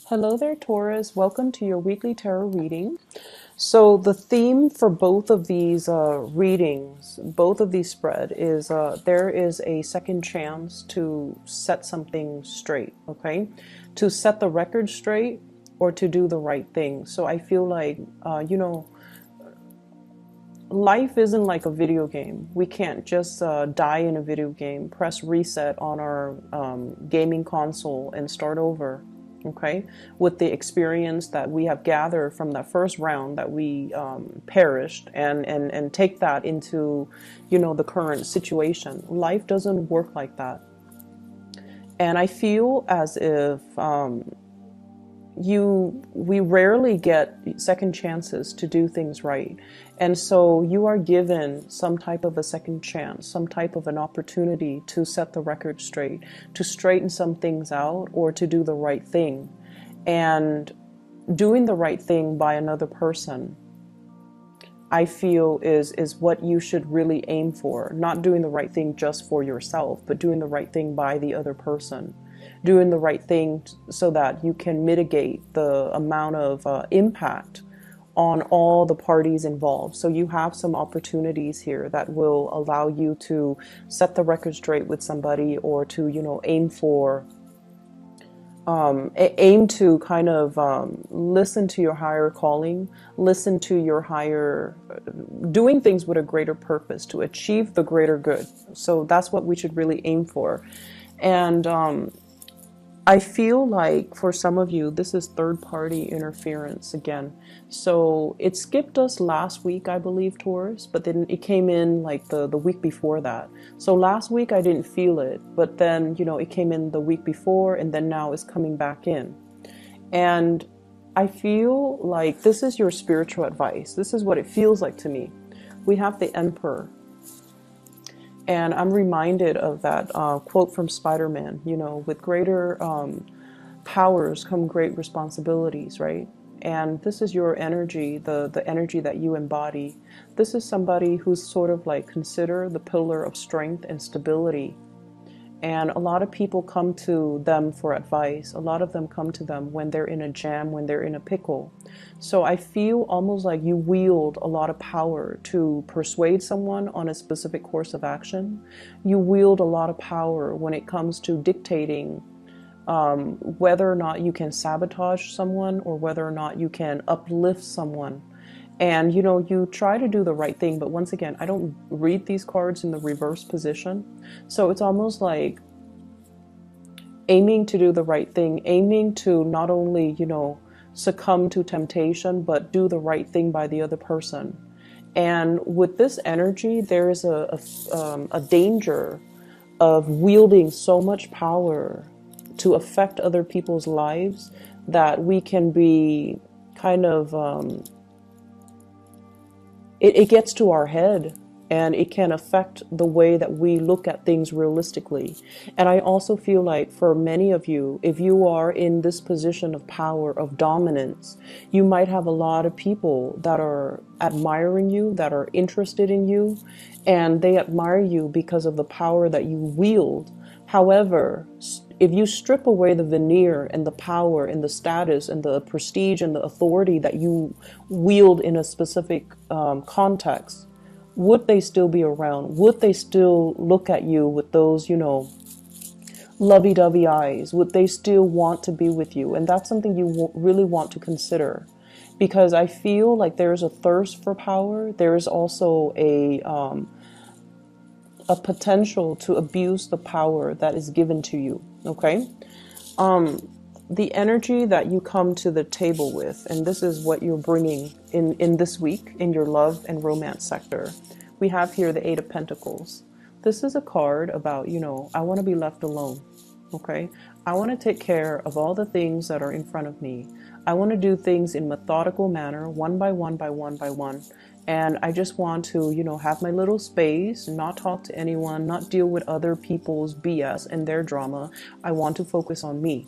Hello there, Taurus. Welcome to your weekly tarot reading. So the theme for both of these readings, both of these spread, is there is a second chance to set something straight, okay? To set the record straight or to do the right thing. So I feel like, life isn't like a video game. We can't just die in a video game, press reset on our gaming console and start over, okay? With the experience that we have gathered from that first round that we perished and take that into, the current situation. Life doesn't work like that. And I feel as if we rarely get second chances to do things right. And so you are given some type of a second chance, some type of an opportunity to set the record straight, to straighten some things out, or to do the right thing. And doing the right thing by another person, I feel is what you should really aim for. Not doing the right thing just for yourself, but doing the right thing by the other person. Doing the right thing so that you can mitigate the amount of impact on all the parties involved. So you have some opportunities here that will allow you to set the record straight with somebody, or to, aim to kind of listen to your higher calling, listen to your higher, doing things with a greater purpose to achieve the greater good. So that's what we should really aim for. And I feel like for some of you, this is third party interference again. So it skipped us last week, I believe, Taurus, but then it came in like the week before that. So last week I didn't feel it, but then, it came in the week before, and then now it's coming back in. And I feel like this is your spiritual advice. This is what it feels like to me. We have the Emperor. And I'm reminded of that quote from Spider-Man, with greater powers come great responsibilities, right? And this is your energy, the energy that you embody. This is somebody who's sort of like considered the pillar of strength and stability. And a lot of people come to them for advice. A lot of them come to them when they're in a jam, when they're in a pickle. So I feel almost like you wield a lot of power to persuade someone on a specific course of action. You wield a lot of power when it comes to dictating whether or not you can sabotage someone or whether or not you can uplift someone. And, you try to do the right thing, but once again, I don't read these cards in the reverse position. So it's almost like aiming to do the right thing, aiming to not only, succumb to temptation, but do the right thing by the other person. And with this energy, there is a danger of wielding so much power to affect other people's lives that we can be kind of... It gets to our head, and it can affect the way that we look at things realistically. And I also feel like for many of you, if you are in this position of power, of dominance, you might have a lot of people that are admiring you, that are interested in you, and they admire you because of the power that you wield. However, if you strip away the veneer and the power and the status and the prestige and the authority that you wield in a specific context, would they still be around? Would they still look at you with those, lovey-dovey eyes? Would they still want to be with you? And that's something you really want to consider, because I feel like there's a thirst for power. There is also a potential to abuse the power that is given to you, okay? The energy that you come to the table with, and this is what you're bringing in this week in your love and romance sector. We have here the Eight of Pentacles. This is a card about, I want to be left alone, okay? I want to take care of all the things that are in front of me. I want to do things in methodical manner, one by one by one by one. And I just want to, have my little space, not talk to anyone, not deal with other people's BS and their drama. I want to focus on me.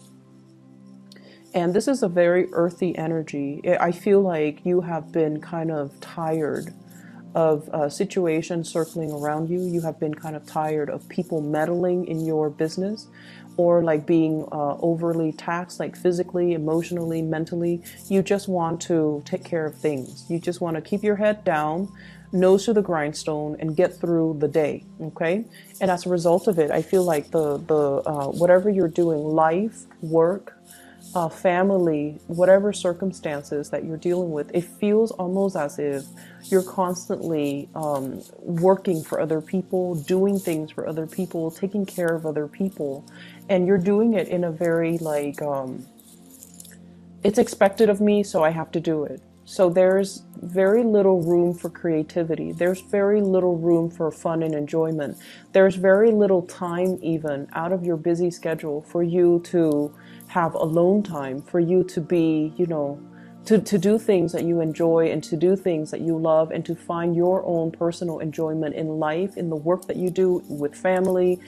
And this is a very earthy energy. I feel like you have been kind of tired of situations circling around you. You have been kind of tired of people meddling in your business, or like being overly taxed, like physically, emotionally, mentally. You just want to take care of things. You just want to keep your head down, nose to the grindstone, and get through the day. Okay, and as a result of it, I feel like the whatever you're doing, life, work, family, whatever circumstances that you're dealing with, it feels almost as if you're constantly working for other people, doing things for other people, taking care of other people. And you're doing it in a very like, it's expected of me, so I have to do it. So there's very little room for creativity. There's very little room for fun and enjoyment. There's very little time even out of your busy schedule for you to have alone time, for you to be, you know, to do things that you enjoy and to do things that you love and to find your own personal enjoyment in life, in the work that you do with family,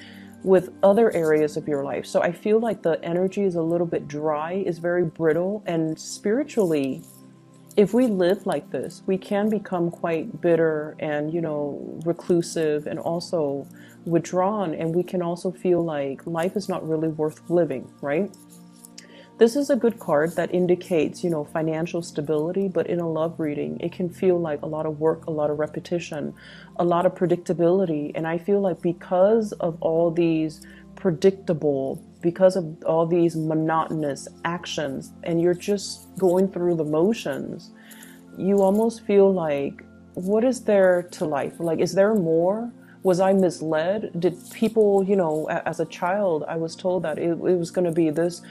with other areas of your life. So I feel like the energy is a little bit dry, is very brittle, and spiritually, if we live like this, we can become quite bitter and, you know, reclusive and also withdrawn. And we can also feel like life is not really worth living, right? This is a good card that indicates, you know, financial stability, but in a love reading, it can feel like a lot of work, a lot of repetition, a lot of predictability. And I feel like because of all these predictable, because of all these monotonous actions, and you're just going through the motions, you almost feel like, what is there to life? Like, is there more? Was I misled? Did people, you know, as a child, I was told that it was going to be this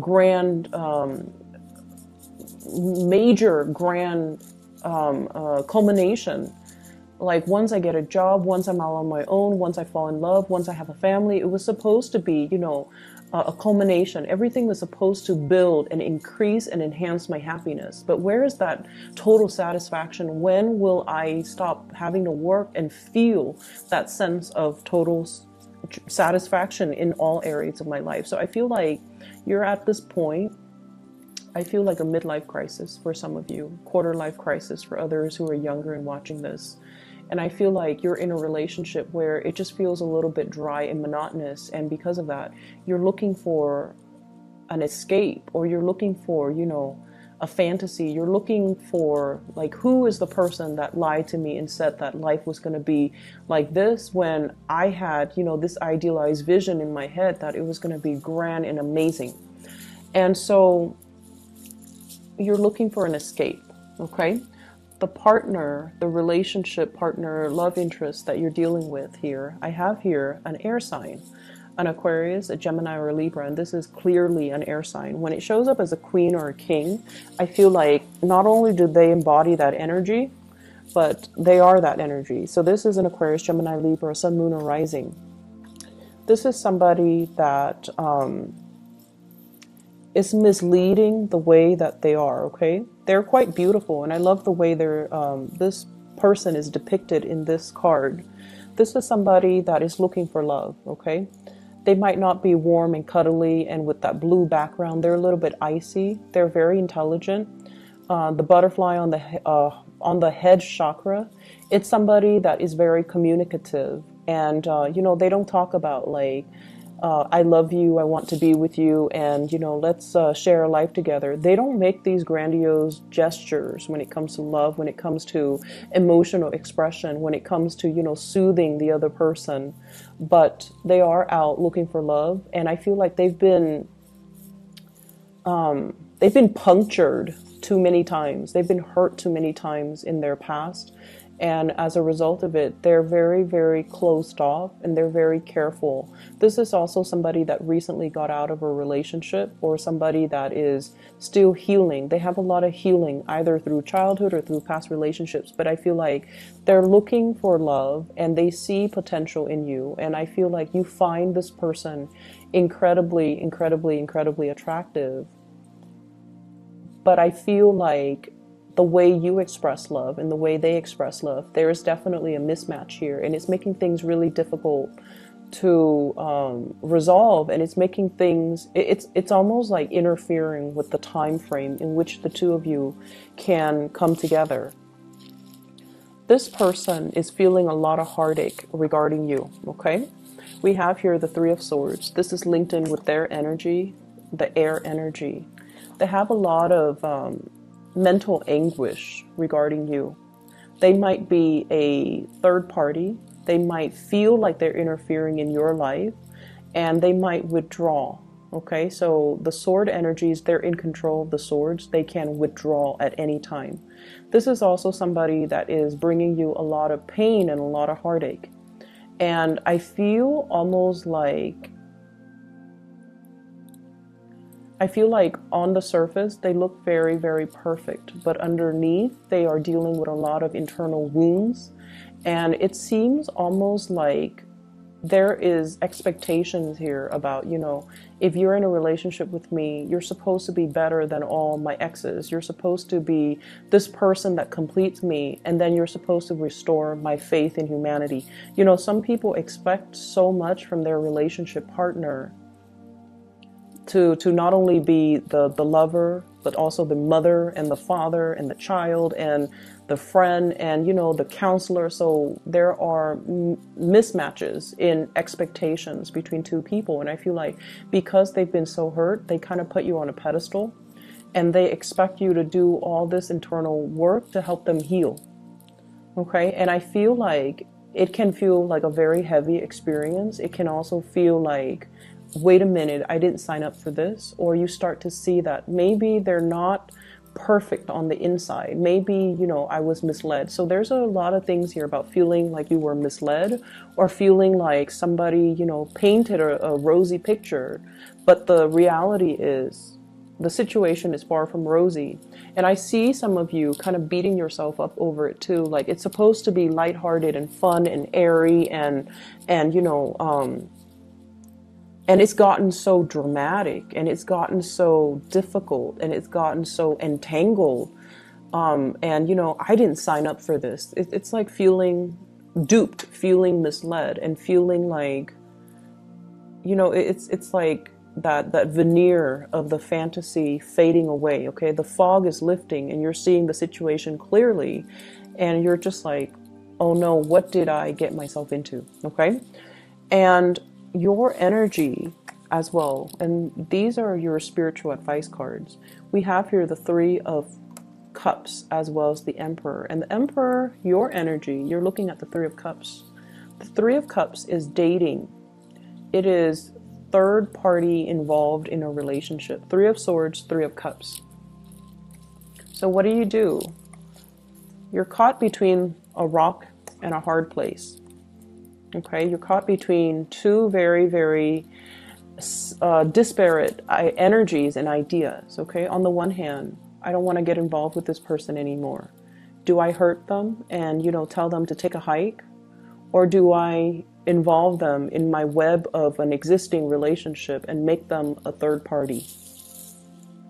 grand, major, grand culmination. Like once I get a job, once I'm out on my own, once I fall in love, once I have a family, it was supposed to be, you know, a culmination. Everything was supposed to build and increase and enhance my happiness. But where is that total satisfaction? When will I stop having to work and feel that sense of total satisfaction in all areas of my life? So I feel like you're at this point. I feel like a midlife crisis for some of you, quarter life crisis for others who are younger and watching this. And I feel like you're in a relationship where it just feels a little bit dry and monotonous. And because of that, you're looking for an escape, or you're looking for, you know, a fantasy. You're looking for, like, who is the person that lied to me and said that life was going to be like this, when I had, you know, this idealized vision in my head that it was going to be grand and amazing. And so you're looking for an escape, okay? The partner, the relationship partner, love interest that you're dealing with here, I have here an air sign, an Aquarius, a Gemini, or a Libra, and this is clearly an air sign. When it shows up as a queen or a king, I feel like not only do they embody that energy, but they are that energy. So this is an Aquarius, Gemini, Libra, Sun, Moon, or Rising. This is somebody that is misleading the way that they are, okay? They're quite beautiful, and I love the way they're, this person is depicted in this card. This is somebody that is looking for love, okay? They might not be warm and cuddly and with that blue background. They're a little bit icy. They're very intelligent. The butterfly on the head chakra, it's somebody that is very communicative. And, you know, they don't talk about like, I love you, I want to be with you, and, you know, let's share a life together. They don't make these grandiose gestures when it comes to love, when it comes to emotional expression, when it comes to, you know, soothing the other person. But they are out looking for love, and I feel like they've been punctured too many times. They've been hurt too many times in their past. And as a result of it, they're very, very closed off, and they're very careful. This is also somebody that recently got out of a relationship, or somebody that is still healing. They have a lot of healing, either through childhood or through past relationships. But I feel like they're looking for love, and they see potential in you. And I feel like you find this person incredibly, incredibly, incredibly attractive. But I feel like the way you express love and the way they express love, there is definitely a mismatch here, and it's making things really difficult to resolve, and it's making things, it's almost like interfering with the time frame in which the two of you can come together. This person is feeling a lot of heartache regarding you, okay? We have here the Three of Swords. This is linked in with their energy, the air energy. They have a lot of mental anguish regarding you. They might be a third party. They might feel like they're interfering in your life, and they might withdraw. Okay, so the sword energies, they're in control of the swords. They can withdraw at any time. This is also somebody that is bringing you a lot of pain and a lot of heartache. And I feel almost like, on the surface, they look very, very perfect. But underneath, they are dealing with a lot of internal wounds. And it seems almost like there is expectations here about, if you're in a relationship with me, you're supposed to be better than all my exes. You're supposed to be this person that completes me, and then you're supposed to restore my faith in humanity. Some people expect so much from their relationship partner to not only be the lover, but also the mother and the father and the child and the friend and, the counselor. So there are mismatches in expectations between two people. And I feel like because they've been so hurt, they kind of put you on a pedestal and they expect you to do all this internal work to help them heal. Okay. And I feel like it can feel like a very heavy experience. It can also feel like, wait a minute, I didn't sign up for this. Or you start to see that maybe they're not perfect on the inside. Maybe, I was misled. So there's a lot of things here about feeling like you were misled or feeling like somebody, painted a rosy picture. But the reality is the situation is far from rosy. And I see some of you kind of beating yourself up over it too. Like it's supposed to be lighthearted and fun and airy and and it's gotten so dramatic and it's gotten so difficult and it's gotten so entangled. And, I didn't sign up for this. It's like feeling duped, feeling misled and feeling like, it's like that veneer of the fantasy fading away. Okay. The fog is lifting and you're seeing the situation clearly and you're just like, oh no, what did I get myself into? Okay. And your energy as well, and these are your spiritual advice cards. We have here the Three of Cups as well as the Emperor. And the Emperor, your energy, you're looking at the Three of Cups. The Three of Cups is dating. It is third party involved in a relationship. Three of Swords, Three of Cups. So what do? You're caught between a rock and a hard place. Okay, you're caught between two very, very disparate energies and ideas. Okay, on the one hand, I don't want to get involved with this person anymore. Do I hurt them and, tell them to take a hike? Or do I involve them in my web of an existing relationship and make them a third party?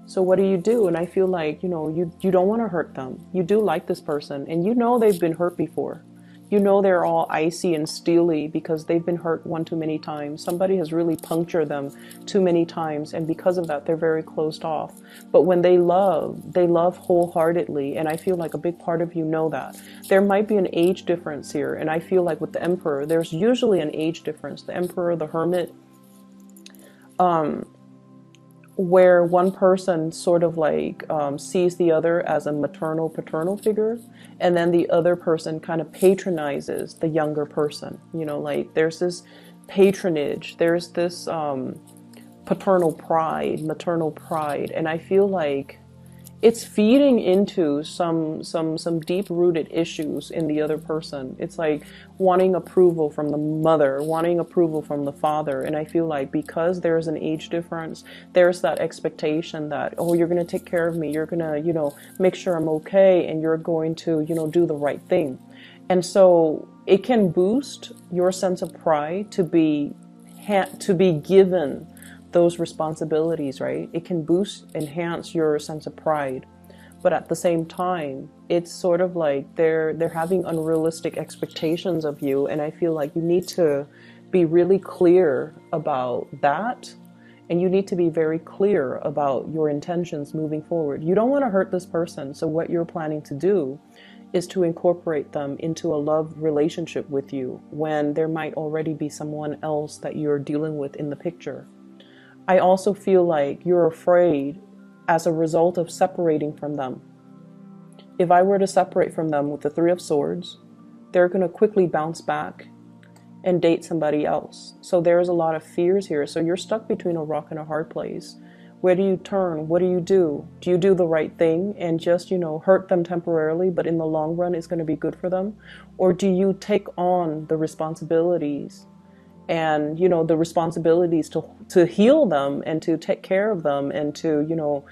So what do? And I feel like, you don't want to hurt them. You do like this person and they've been hurt before. They're all icy and steely because they've been hurt one too many times. Somebody has really punctured them too many times. And because of that, they're very closed off. But when they love wholeheartedly. And I feel like a big part of you know that. There might be an age difference here. And I feel like with the Emperor, there's usually an age difference. The Emperor, the Hermit, where one person sort of like sees the other as a maternal, paternal figure, and then the other person kind of patronizes the younger person. Like there's this patronage, there's this paternal pride, maternal pride, and I feel like it's feeding into some deep-rooted issues in the other person. It's like wanting approval from the mother, wanting approval from the father. And I feel like because there's an age difference, there's that expectation that, oh, you're going to take care of me. You're going to, make sure I'm okay. And you're going to, do the right thing. And so it can boost your sense of pride to be given those responsibilities, right? It can enhance your sense of pride. But at the same time, it's sort of like they're having unrealistic expectations of you. And I feel like you need to be really clear about that. And you need to be very clear about your intentions moving forward. You don't want to hurt this person. So what you're planning to do is to incorporate them into a love relationship with you when there might already be someone else that you're dealing with in the picture. I also feel like you're afraid as a result of separating from them. If I were to separate from them with the Three of Swords, they're going to quickly bounce back and date somebody else. So there's a lot of fears here. So you're stuck between a rock and a hard place. Where do you turn? What do you do? Do you do the right thing and just, hurt them temporarily, but in the long run it's going to be good for them? Or do you take on the responsibilities and, the responsibilities to heal them and to take care of them and to,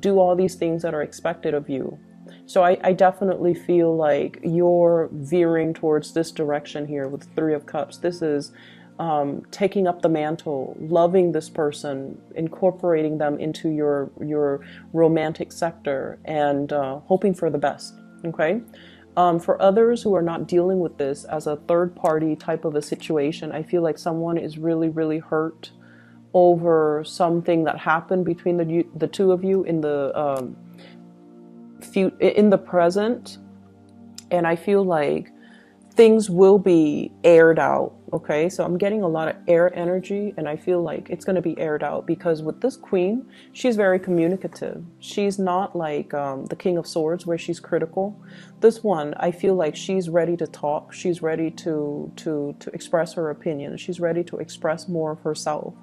do all these things that are expected of you? So I definitely feel like you're veering towards this direction here with Three of Cups. This is taking up the mantle, loving this person, incorporating them into your romantic sector, and hoping for the best. Okay. For others who are not dealing with this as a third party type of a situation, I feel like someone is really, really hurt over something that happened between the two of you in the present, and I feel like things will be aired out. Okay, so I'm getting a lot of air energy, and I feel like it's going to be aired out because with this Queen, she's very communicative. She's not like the King of Swords where she's critical. This one, I feel like she's ready to talk. She's ready to express her opinion. She's ready to express more of herself.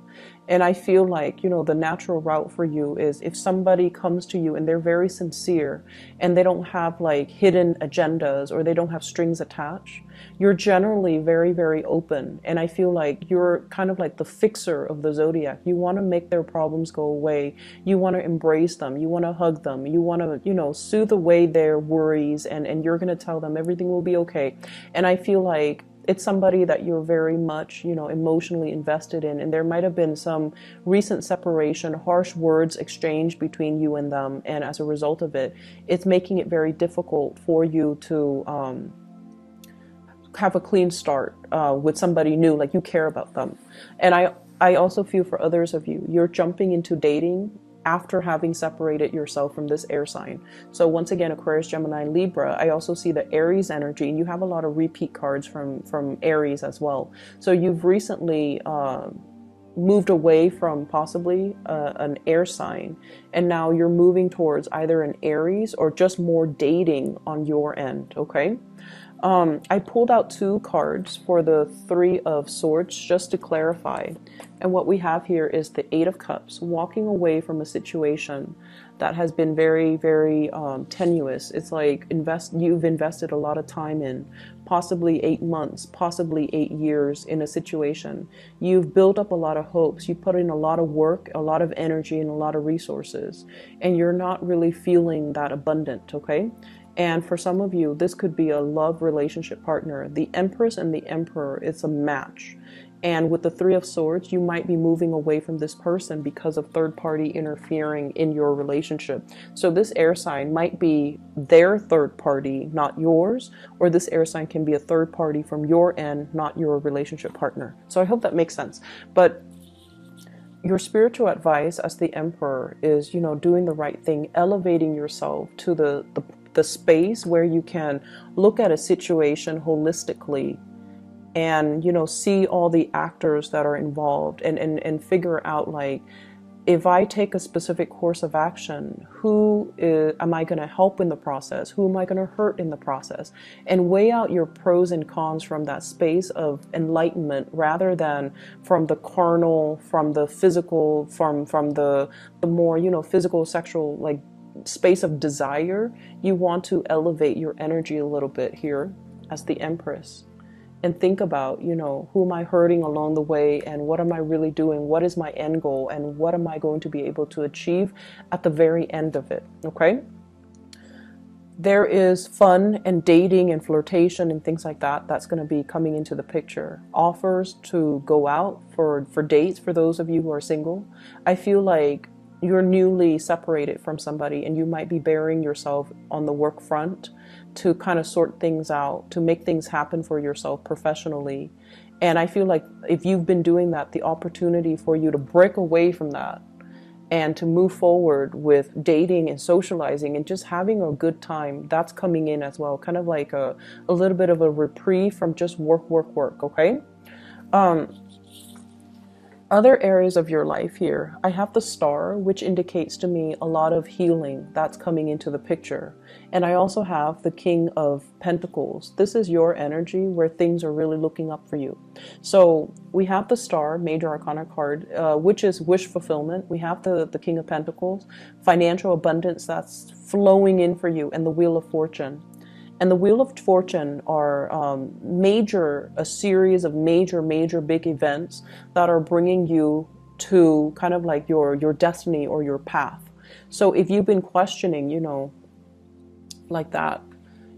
And I feel like, the natural route for you is if somebody comes to you and they're very sincere and they don't have like hidden agendas or they don't have strings attached, you're generally very, very open. And I feel like you're kind of like the fixer of the zodiac. You want to make their problems go away. You want to embrace them. You want to hug them. You want to, soothe away their worries, and you're going to tell them everything will be okay. And I feel like it's somebody that you're very much, emotionally invested in. And there might have been some recent separation, harsh words exchanged between you and them. And as a result of it, it's making it very difficult for you to have a clean start with somebody new, like you care about them. And I also feel for others of you, you're jumping into dating after having separated yourself from this air sign. So once again, Aquarius, Gemini, Libra, I also see the Aries energy, and you have a lot of repeat cards from Aries as well. So you've recently moved away from possibly an air sign, and now you're moving towards either an Aries or just more dating on your end, okay? I pulled out two cards for the Three of Swords just to clarify. And what we have here is the Eight of Cups, walking away from a situation that has been very, very tenuous. It's like you've invested a lot of time in, possibly 8 months, possibly 8 years in a situation. You've built up a lot of hopes. You put in a lot of work, a lot of energy, and a lot of resources. And you're not really feeling that abundant, okay? And for some of you, this could be a love relationship partner. The Empress and the Emperor, it's a match. And with the Three of Swords, you might be moving away from this person because of third party interfering in your relationship. So this air sign might be their third party, not yours, or this air sign can be a third party from your end, not your relationship partner. So I hope that makes sense. But your spiritual advice as the Emperor is, doing the right thing, elevating yourself to the space where you can look at a situation holistically and, see all the actors that are involved and figure out, like, if I take a specific course of action, am I going to help in the process? Who am I going to hurt in the process? And weigh out your pros and cons from that space of enlightenment rather than from the carnal, from the physical, from the more, physical, sexual, like, space of desire. You want to elevate your energy a little bit here as the Empress and think about, who am I hurting along the way, and what am I really doing? What is my end goal, and what am I going to be able to achieve at the very end of it? Okay. There is fun and dating and flirtation and things like that that's going to be coming into the picture. Offers to go out for dates for those of you who are single. I feel like you're newly separated from somebody and you might be burying yourself on the work front to kind of sort things out, to make things happen for yourself professionally. And I feel like if you've been doing that, the opportunity for you to break away from that and to move forward with dating and socializing and just having a good time. That's coming in as well, kind of like a little bit of a reprieve from just work, okay? Um, Other areas of your life here, I have the star, which indicates to me a lot of healing that's coming into the picture. And I also have the King of Pentacles. This is your energy where things are really looking up for you. So we have the star, major arcana card, which is wish fulfillment. We have the King of Pentacles, financial abundance that's flowing in for you, and the Wheel of Fortune. And the Wheel of Fortune are a series of major big events that are bringing you to kind of like your destiny or your path. So if you've been questioning, like that,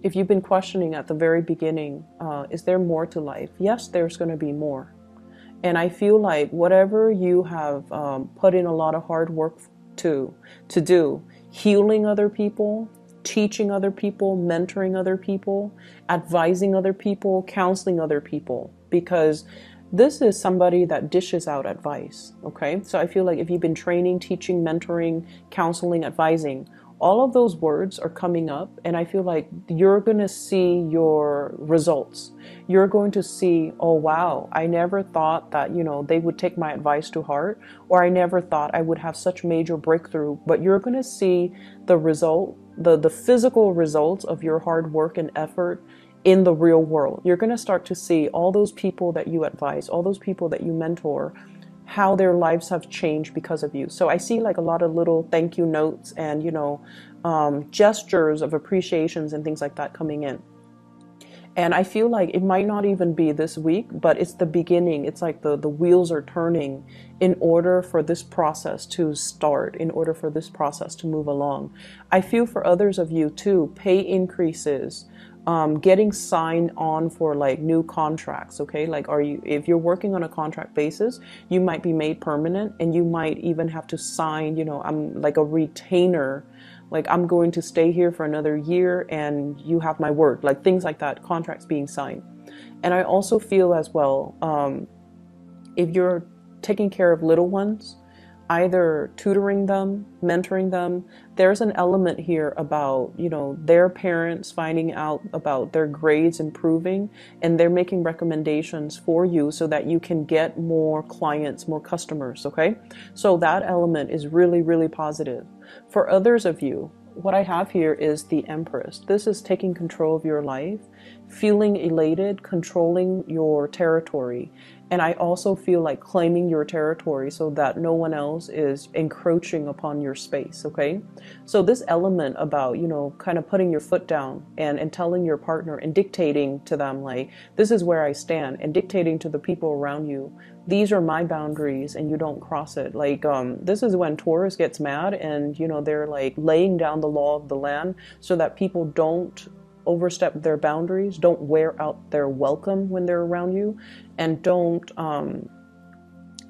if you've been questioning at the very beginning, is there more to life? Yes, there's going to be more. And I feel like whatever you have put in a lot of hard work to do, healing other people, teaching other people, mentoring other people, advising other people, counseling other people, because this is somebody that dishes out advice, okay? So I feel like if you've been training, teaching, mentoring, counseling, advising, all of those words are coming up, and I feel like you're going to see your results. You're going to see, oh wow, I never thought that, they would take my advice to heart, or I never thought I would have such major breakthrough. But you're going to see the result, the physical results of your hard work and effort in the real world. You're going to start to see all those people that you advise, all those people that you mentor, how their lives have changed because of you. So I see like a lot of little thank you notes and, gestures of appreciations and things like that coming in. And I feel like it might not even be this week, but it's the beginning. It's like the wheels are turning in order for this process to start, in order for this process to move along. I feel for others of you too, pay increases, getting signed on for like new contracts, okay? Like if you're working on a contract basis, you might be made permanent, and you might even have to sign, I'm like a retainer, like I'm going to stay here for another year and you have my word, like things like that, contracts being signed. And I also feel as well, if you're taking care of little ones, either tutoring them, mentoring them, there's an element here about, their parents finding out about their grades improving, and they're making recommendations for you so that you can get more clients, more customers, okay? So that element is really, really positive. For others of you, what I have here is the Empress. This is taking control of your life, feeling elated, controlling your territory. And I also feel like claiming your territory so that no one else is encroaching upon your space, okay? So this element about, kind of putting your foot down and telling your partner and dictating to them, like, this is where I stand, and dictating to the people around you, these are my boundaries and you don't cross it. Like, this is when Taurus gets mad and, they're like laying down the law of the land so that people don't overstep their boundaries, don't wear out their welcome when they're around you, and don't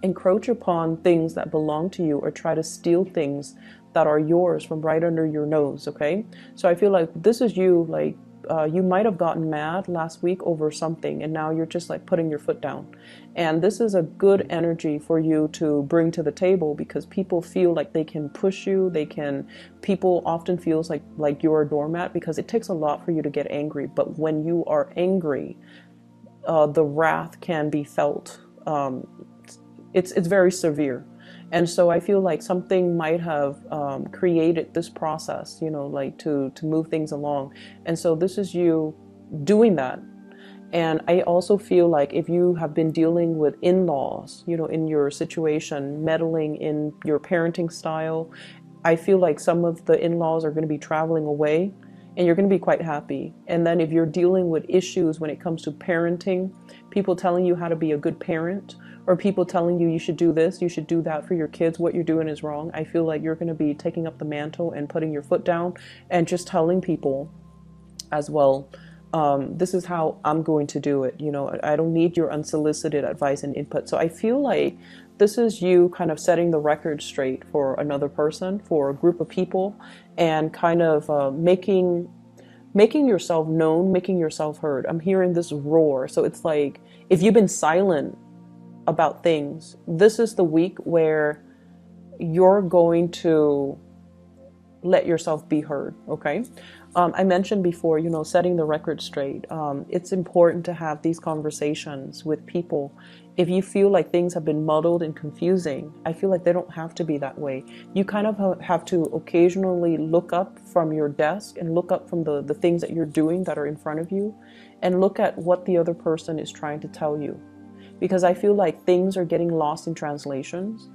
encroach upon things that belong to you or try to steal things that are yours from right under your nose, okay? So I feel like this is you, like, you might have gotten mad last week over something, and now you're just like putting your foot down. And this is a good energy for you to bring to the table, because people feel like they can push you. People often feels like you're a doormat, because it takes a lot for you to get angry. But when you are angry, the wrath can be felt. It's very severe. And so I feel like something might have created this process, like to move things along. And so this is you doing that. And I also feel like if you have been dealing with in-laws, in your situation, meddling in your parenting style, I feel like some of the in-laws are going to be traveling away, and you're going to be quite happy. And then if you're dealing with issues when it comes to parenting, people telling you how to be a good parent, or people telling you should do this, you should do that for your kids, what you're doing is wrong, I feel like you're going to be taking up the mantle and putting your foot down and just telling people as well, this is how I'm going to do it. I don't need your unsolicited advice and input. So I feel like this is you kind of setting the record straight for another person, for a group of people, and kind of making yourself known, making yourself heard. I'm hearing this roar. So it's like, if you've been silent about things, this is the week where you're going to let yourself be heard, okay? I mentioned before, you know, setting the record straight. It's important to have these conversations with people. If you feel like things have been muddled and confusing, I feel like they don't have to be that way. You kind of have to occasionally look up from your desk and look up from the things that you're doing that are in front of you and look at what the other person is trying to tell you. Because I feel like things are getting lost in translations.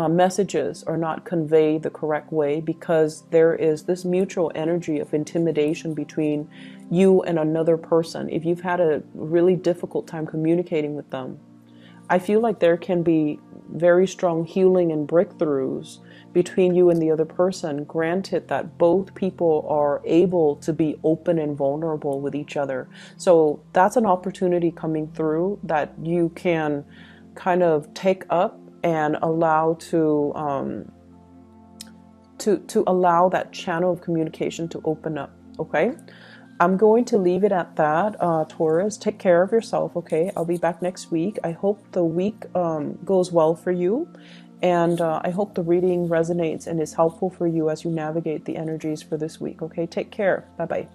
Messages are not conveyed the correct way because there is this mutual energy of intimidation between you and another person. If you've had a really difficult time communicating with them, I feel like there can be very strong healing and breakthroughs between you and the other person, granted that both people are able to be open and vulnerable with each other. So that's an opportunity coming through that you can kind of take up and allow to allow that channel of communication to open up. Okay, I'm going to leave it at that. Taurus, take care of yourself. Okay, I'll be back next week. I hope the week goes well for you, and I hope the reading resonates and is helpful for you as you navigate the energies for this week. Okay, take care. Bye bye.